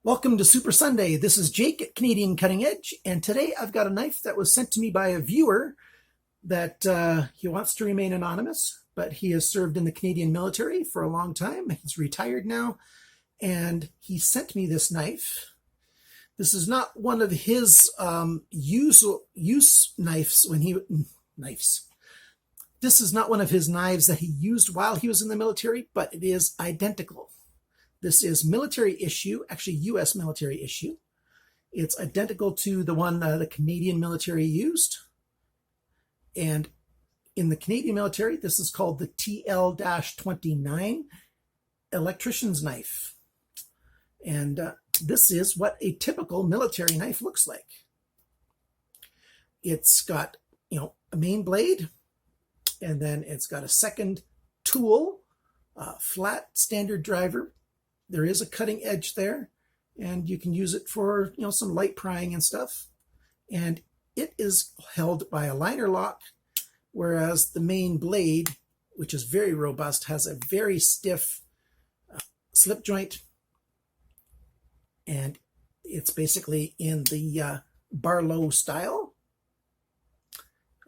Welcome to Super Sunday. This is Jake at Canadian Cutting Edge, and today I've got a knife that was sent to me by a viewer that he wants to remain anonymous, but he has served in the Canadian military for a long time. He's retired now, and he sent me this knife. This is not one of his use knives This is not one of his knives that he used while he was in the military, but it is identical. This is military issue, actually U.S. military issue. It's identical to the one the Canadian military used. And in the Canadian military, this is called the TL29 Electrician's Knife. And this is what a typical military knife looks like. It's got, a main blade, and then it's got a second tool, flat standard driver. There is a cutting edge there, and you can use it for, some light prying and stuff. And it is held by a liner lock, whereas the main blade, which is very robust, has a very stiff slip joint. And it's basically in the Barlow style.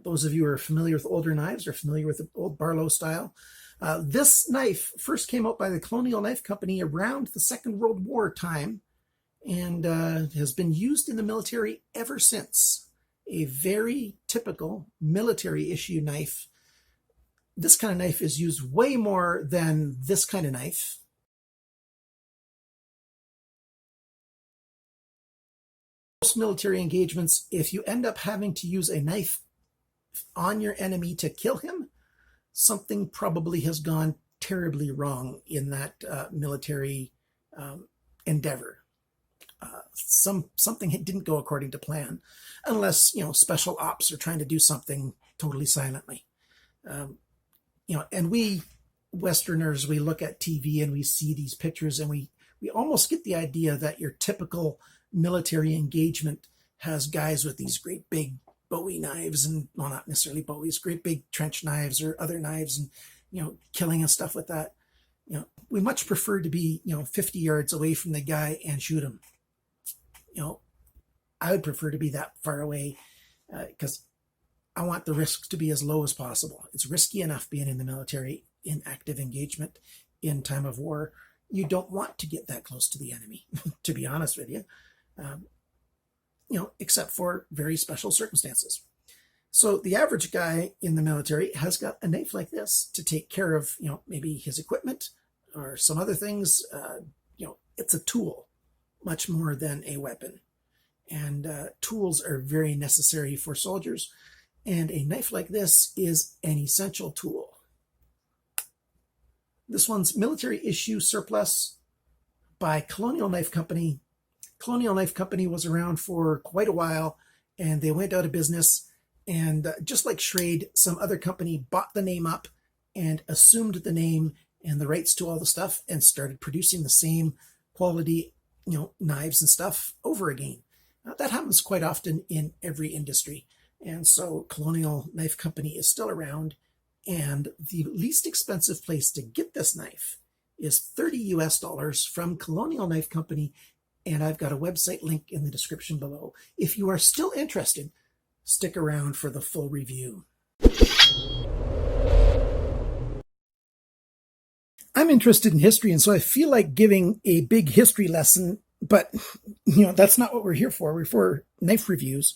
Those of you who are familiar with older knives are familiar with the old Barlow style. This knife first came out by the Colonial Knife Company around the Second World War time, and has been used in the military ever since. A very typical military issue knife. This kind of knife is used way more than this kind of knife. Most military engagements, if you end up having to use a knife on your enemy to kill him, something probably has gone terribly wrong in that military endeavor. Something didn't go according to plan, unless special ops are trying to do something totally silently. And we Westerners, we look at TV and we see these pictures, and we almost get the idea that your typical military engagement has guys with these great big Bowie knives, and well, not necessarily Bowies, great big trench knives or other knives, and killing and stuff with that. We much prefer to be 50 yards away from the guy and shoot him. I would prefer to be that far away because I want the risks to be as low as possible. It's risky enough being in the military in active engagement in time of war. You don't want to get that close to the enemy, to be honest with you. Except for very special circumstances. So the average guy in the military has got a knife like this to take care of, maybe his equipment or some other things. It's a tool much more than a weapon. And tools are very necessary for soldiers. And a knife like this is an essential tool. This one's military issue surplus by Colonial Knife Company. Colonial Knife Company was around for quite a while, and they went out of business. And just like Schrade, some other company bought the name up and assumed the name and the rights to all the stuff and started producing the same quality, knives and stuff over again. That happens quite often in every industry. And so Colonial Knife Company is still around, and the least expensive place to get this knife is $30 US from Colonial Knife Company. And I've got a website link in the description below. If you are still interested, stick around for the full review. I'm interested in history, and so I feel like giving a big history lesson, but that's not what we're here for. We're for knife reviews.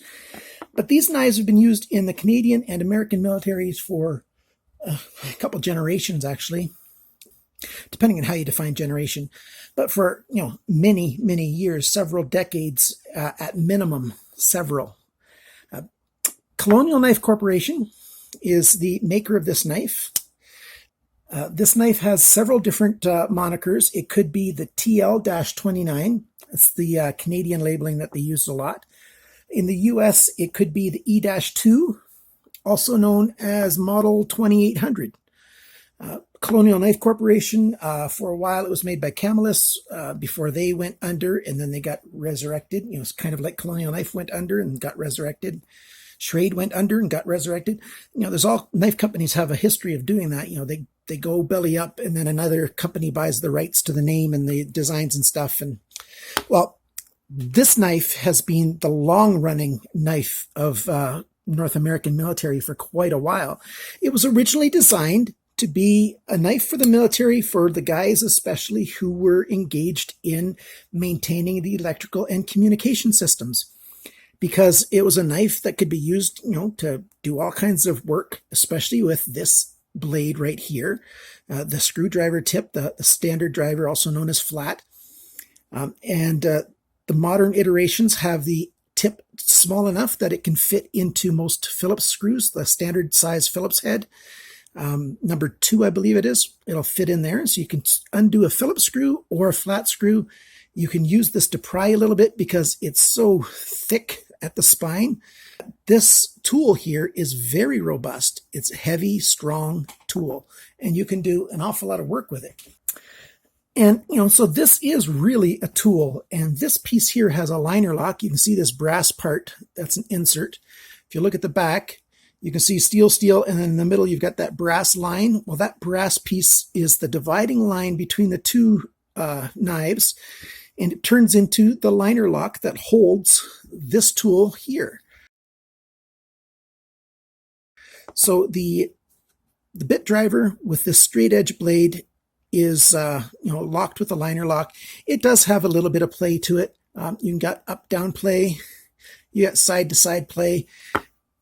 But these knives have been used in the Canadian and American militaries for a couple generations, actually, depending on how you define generation, but for, many, many years, several decades, at minimum, several. Colonial Knife Corporation is the maker of this knife. This knife has several different monikers. It could be the TL29. It's the Canadian labeling that they use a lot. In the US, it could be the E-2, also known as Model 2800. Colonial Knife Corporation, for a while it was made by Camillus before they went under, and then they got resurrected. It's kind of like Colonial Knife went under and got resurrected. Schrade went under and got resurrected. There's all knife companies have a history of doing that. They go belly up, and then another company buys the rights to the name and the designs and stuff, and Well, this knife has been the long-running knife of North American military for quite a while. It was originally designed to be a knife for the military, for the guys especially who were engaged in maintaining the electrical and communication systems, because it was a knife that could be used, to do all kinds of work, especially with this blade right here, the screwdriver tip, the standard driver, also known as flat. And the modern iterations have the tip small enough that it can fit into most Phillips screws, the standard size Phillips head. Number 2, I believe it is. It'll fit in there. So you can undo a Phillips screw or a flat screw. You can use this to pry a little bit because it's so thick at the spine. This tool here is very robust. It's a heavy, strong tool, and you can do an awful lot of work with it. And, so this is really a tool. And this piece here has a liner lock. You can see this brass part. That's an insert. If you look at the back, you can see steel, and then in the middle, you've got that brass line. Well, that brass piece is the dividing line between the two knives, and it turns into the liner lock that holds this tool here. So the bit driver with this straight edge blade is locked with a liner lock. It does have a little bit of play to it. You can got up-down play. You got side-to-side play.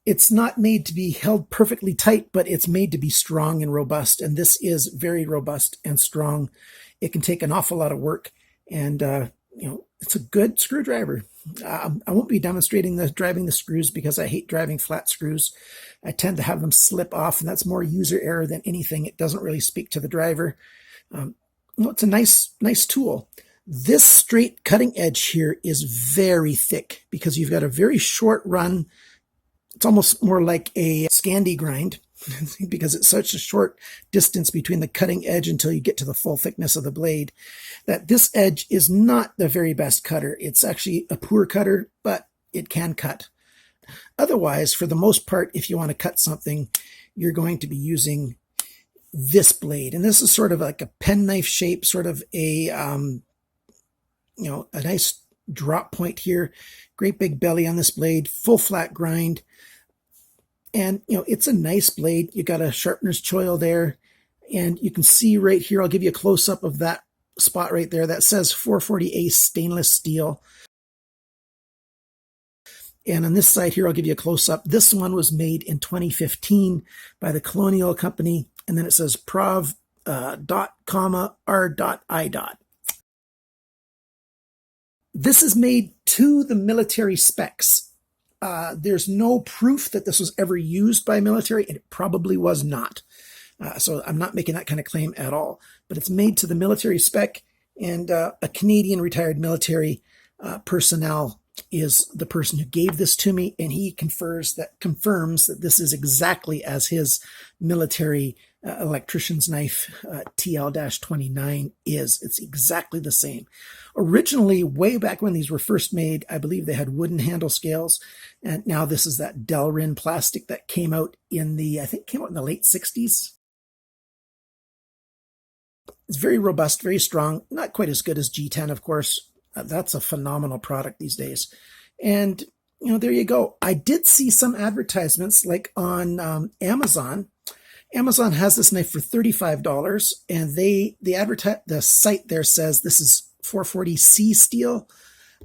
It's not made to be held perfectly tight, but it's made to be strong and robust. And this is very robust and strong. It can take an awful lot of work. And, it's a good screwdriver. I won't be demonstrating driving the screws because I hate driving flat screws. I tend to have them slip off, and that's more user error than anything. It doesn't really speak to the driver. It's a nice tool. This straight cutting edge here is very thick because you've got a very short run. It's almost more like a Scandi grind because it's such a short distance between the cutting edge until you get to the full thickness of the blade, that this edge is not the very best cutter. It's actually a poor cutter, but it can cut. Otherwise, for the most part, if you want to cut something, you're going to be using this blade. And this is sort of like a penknife shape, sort of a nice drop point here. Great big belly on this blade, full flat grind. And, it's a nice blade. You got a sharpener's choil there. And you can see right here, I'll give you a close-up of that spot right there. That says 440A stainless steel. And on this side here, I'll give you a close-up. This one was made in 2015 by the Colonial Company. And then it says Prov .R.I. This is made to the military specs. There's no proof that this was ever used by military, and it probably was not. So I'm not making that kind of claim at all. But it's made to the military spec, and a Canadian retired military personnel is the person who gave this to me, and he confirms that this is exactly as his military Electrician's Knife TL29 is. It's exactly the same. Originally, way back when these were first made, I believe they had wooden handle scales, and now this is that Delrin plastic that came out in the late 60s. It's very robust, very strong, not quite as good as G10, of course. That's a phenomenal product these days. And, there you go. I did see some advertisements, like on Amazon. Amazon has this knife for $35, and the site there says this is 440C steel.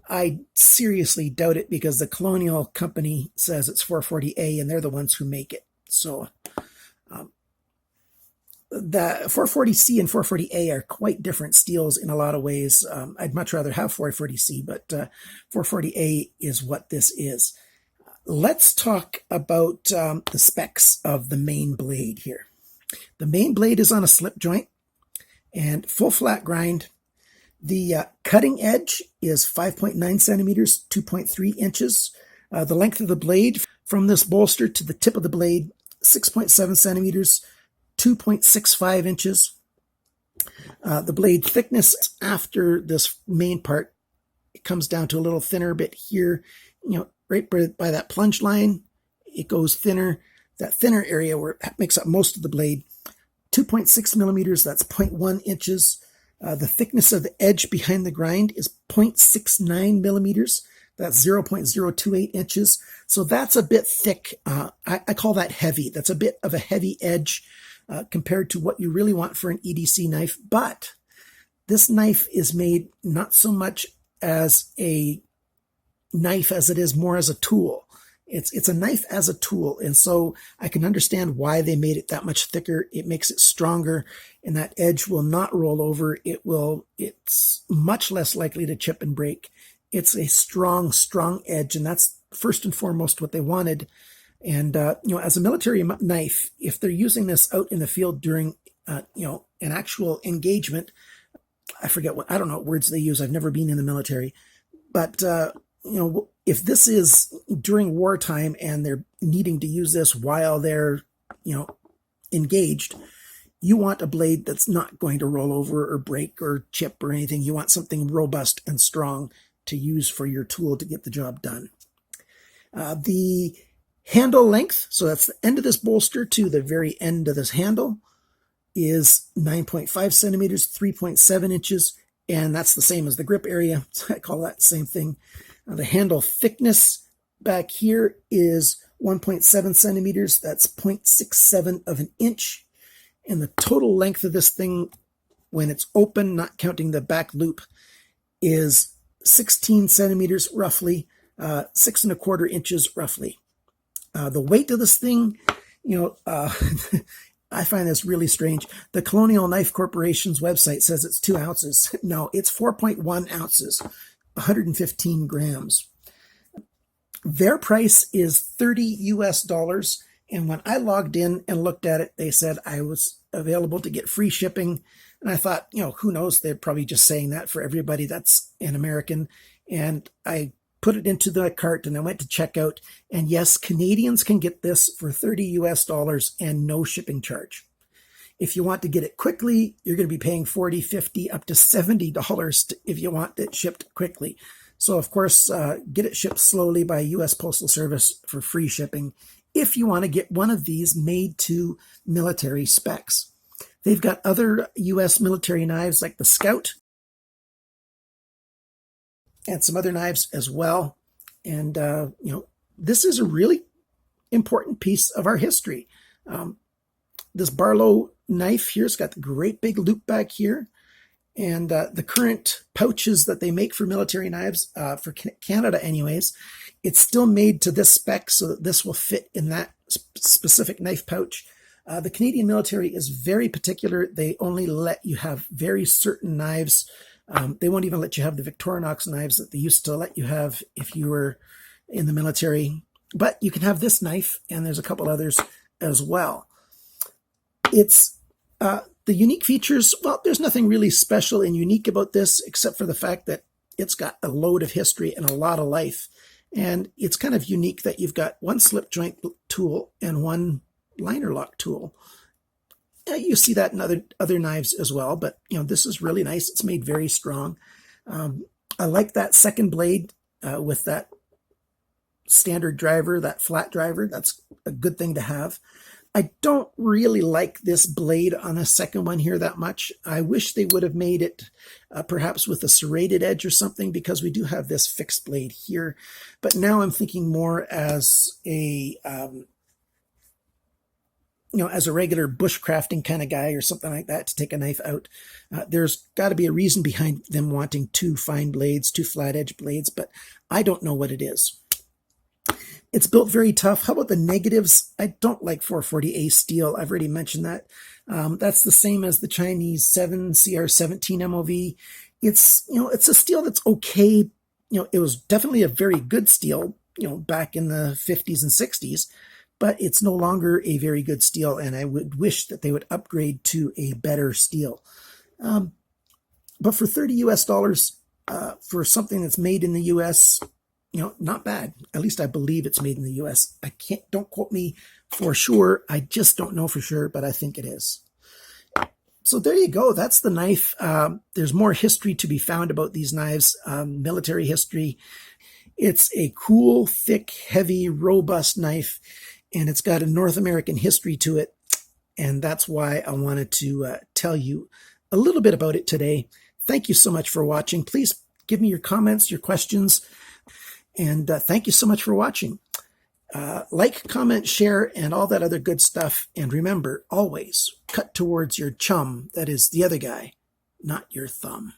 I seriously doubt it because the Colonial Company says it's 440A, and they're the ones who make it. So the 440C and 440A are quite different steels in a lot of ways. I'd much rather have 440C, but 440A is what this is. Let's talk about the specs of the main blade here. The main blade is on a slip joint and full flat grind. The cutting edge is 5.9 centimeters, 2.3 inches. The length of the blade from this bolster to the tip of the blade, 6.7 centimeters, 2.65 inches. The blade thickness after this main part, it comes down to a little thinner bit here, right by that plunge line. It goes thinner. That thinner area where it makes up most of the blade, 2.6 millimeters, that's 0.1 inches. The thickness of the edge behind the grind is 0.69 millimeters. That's 0.028 inches. So that's a bit thick. I call that heavy. That's a bit of a heavy edge compared to what you really want for an EDC knife. But this knife is made not so much as a knife as it is more as a tool. It's a knife as a tool, and so I can understand why they made it that much thicker. It makes it stronger, and that edge will not roll over. It's much less likely to chip and break. It's a strong edge, and that's first and foremost what they wanted. And as a military knife, if they're using this out in the field during an actual engagement, I don't know what words they use. I've never been in the military, but if this is during wartime and they're needing to use this while they're, engaged, you want a blade that's not going to roll over or break or chip or anything. You want something robust and strong to use for your tool to get the job done. The handle length, so that's the end of this bolster to the very end of this handle, is 9.5 centimeters, 3.7 inches, and that's the same as the grip area. So I call that the same thing. The handle thickness back here is 1.7 centimeters. That's 0.67 of an inch. And the total length of this thing, when it's open, not counting the back loop, is 16 centimeters roughly, 6.25 inches roughly. The weight of this thing, I find this really strange. The Colonial Knife Corporation's website says it's 2 ounces. No, it's 4.1 ounces. 115 grams. Their price is $30 US. And when I logged in and looked at it, they said I was available to get free shipping. And I thought, who knows? They're probably just saying that for everybody that's an American. And I put it into the cart and I went to checkout. And yes, Canadians can get this for $30 US and no shipping charge. If you want to get it quickly, you're going to be paying $40, $50, up to $70 if you want it shipped quickly. So, of course, get it shipped slowly by U.S. Postal Service for free shipping if you want to get one of these made to military specs. They've got other U.S. military knives like the Scout and some other knives as well. And, this is a really important piece of our history. This Barlow knife here's got the great big loop back here, and the current pouches that they make for military knives, for Canada anyways, it's still made to this spec so that this will fit in that specific knife pouch. The Canadian military is very particular. They only let you have very certain knives. They won't even let you have the Victorinox knives that they used to let you have if you were in the military. But you can have this knife, and there's a couple others as well. It's the unique features. Well, there's nothing really special and unique about this except for the fact that it's got a load of history and a lot of life. And it's kind of unique that you've got one slip joint tool and one liner lock tool. You see that in other knives as well, but this is really nice. It's made very strong. I like that second blade with that standard driver, that flat driver. That's a good thing to have. I don't really like this blade on the second one here that much. I wish they would have made it perhaps with a serrated edge or something, because we do have this fixed blade here. But now I'm thinking more as a, as a regular bushcrafting kind of guy or something like that to take a knife out. There's got to be a reason behind them wanting 2 fine blades, 2 flat edge blades, but I don't know what it is. It's built very tough. How about the negatives? I don't like 440A steel. I've already mentioned that. That's the same as the Chinese 7 CR17 MOV. It's a steel that's okay. It was definitely a very good steel, back in the 50s and 60s, but it's no longer a very good steel, and I would wish that they would upgrade to a better steel. But for $30 US, for something that's made in the US, not bad. At least I believe it's made in the US. Don't quote me for sure. I just don't know for sure, but I think it is. So there you go. That's the knife. There's more history to be found about these knives, military history. It's a cool, thick, heavy, robust knife, and it's got a North American history to it. And that's why I wanted to tell you a little bit about it today. Thank you so much for watching. Please give me your comments, your questions, and thank you so much for watching. Like, comment, share, and all that other good stuff. And remember, always cut towards your chum, that is the other guy, not your thumb.